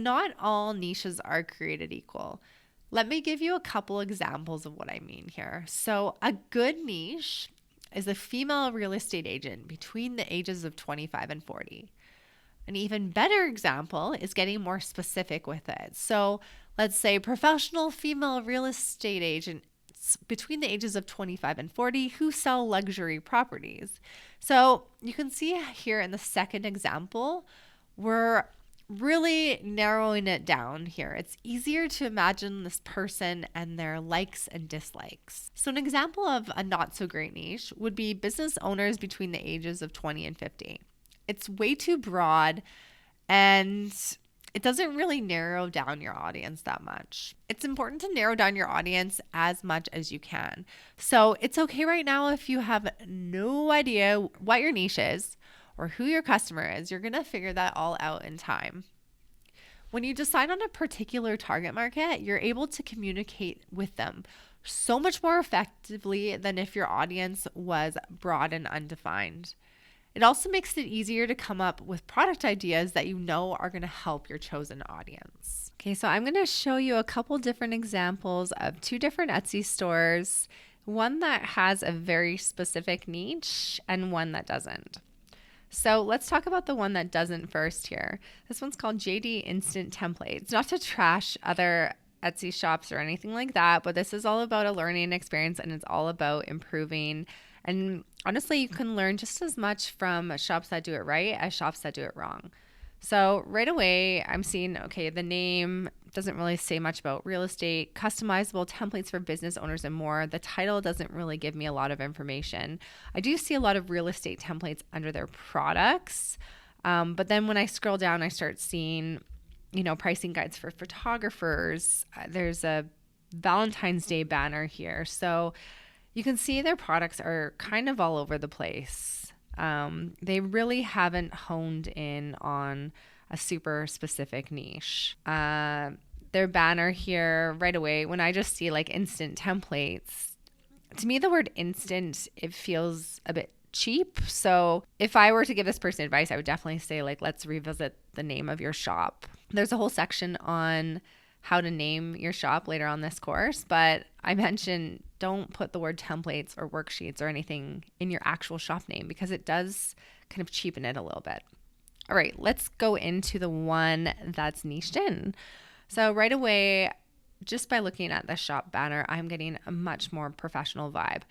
Not all niches are created equal. Let me give you a couple examples of what I mean here. So, a good niche is a female real estate agent between the ages of 25 and 40. An even better example is getting more specific with it. So, let's say professional female real estate agent between the ages of 25 and 40 who sell luxury properties. So you can see here in the second example, we're really narrowing it down here. It's easier to imagine this person and their likes and dislikes. So an example of a not so great niche would be business owners between the ages of 20 and 50. It's way too broad and it doesn't really narrow down your audience that much. It's important to narrow down your audience as much as you can. So it's okay right now if you have no idea what your niche is or who your customer is. You're going to figure that all out in time. When you decide on a particular target market, you're able to communicate with them so much more effectively than if your audience was broad and undefined. It also makes it easier to come up with product ideas that you know are going to help your chosen audience. Okay, so I'm going to show you a couple different examples of two different Etsy stores, one that has a very specific niche and one that doesn't. So let's talk about the one that doesn't first here. This one's called JD Instant Templates. Not to trash other Etsy shops or anything like that, but this is all about a learning experience and it's all about improving. And honestly, you can learn just as much from shops that do it right as shops that do it wrong. So right away, I'm seeing, okay, the name doesn't really say much about real estate, customizable templates for business owners and more. The title doesn't really give me a lot of information. I do see a lot of real estate templates under their products. But then when I scroll down, I start seeing, pricing guides for photographers. There's a Valentine's Day banner here. So you can see their products are kind of all over the place. They really haven't honed in on a super specific niche. Their banner here right away, when I just see like instant templates, to me the word instant, it feels a bit cheap. So if I were to give this person advice, I would definitely say let's revisit the name of your shop. There's a whole section on how to name your shop later on this course, but I mentioned don't put the word templates or worksheets or anything in your actual shop name because it does kind of cheapen it a little bit. All right, let's go into the one that's niched in. So right away, just by looking at the shop banner, I'm getting a much more professional vibe.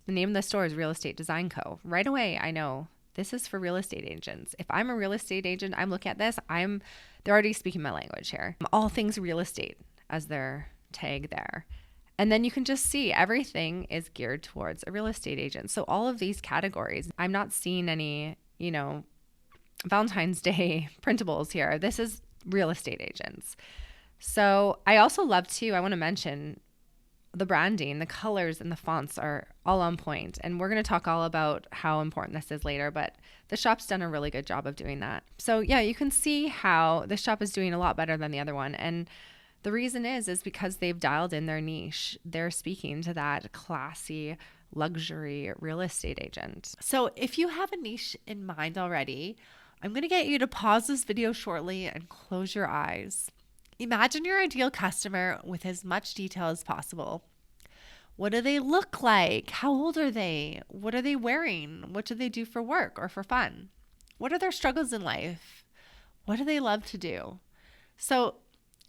The name of the store is Real Estate Design Co. Right away, I know this is for real estate agents. If I'm a real estate agent, I'm looking at this, they're already speaking my language here. All things real estate as their tag there. And then you can just see everything is geared towards a real estate agent. So all of these categories, I'm not seeing any, Valentine's Day printables here. This is real estate agents. So I also love I want to mention the branding, the colors and the fonts are all on point. And we're going to talk all about how important this is later, but the shop's done a really good job of doing that. So yeah, you can see how the shop is doing a lot better than the other one. And the reason is because they've dialed in their niche. They're speaking to that classy, luxury real estate agent. So if you have a niche in mind already, I'm going to get you to pause this video shortly and close your eyes. Imagine your ideal customer with as much detail as possible. What do they look like? How old are they? What are they wearing? What do they do for work or for fun? What are their struggles in life? What do they love to do? So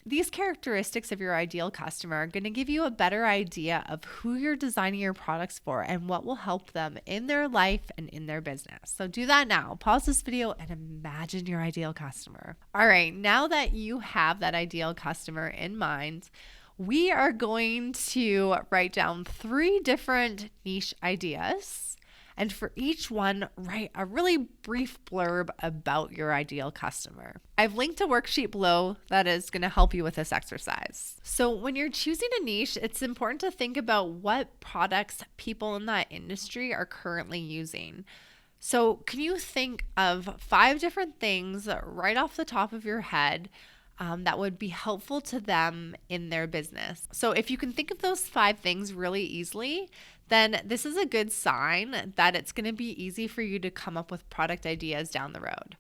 these characteristics of your ideal customer are going to give you a better idea of who you're designing your products for and what will help them in their life and in their business. So do that now. Pause this video and imagine your ideal customer. All right, now that you have that ideal customer in mind, we are going to write down 3 different niche ideas. And for each one, write a really brief blurb about your ideal customer. I've linked a worksheet below that is going to help you with this exercise. So when you're choosing a niche, it's important to think about what products people in that industry are currently using. So can you think of 5 different things right off the top of your head that would be helpful to them in their business? So if you can think of those 5 things really easily, then this is a good sign that it's going to be easy for you to come up with product ideas down the road.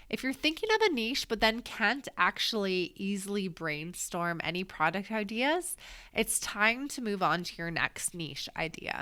If you're thinking of a niche but then can't actually easily brainstorm any product ideas, it's time to move on to your next niche idea.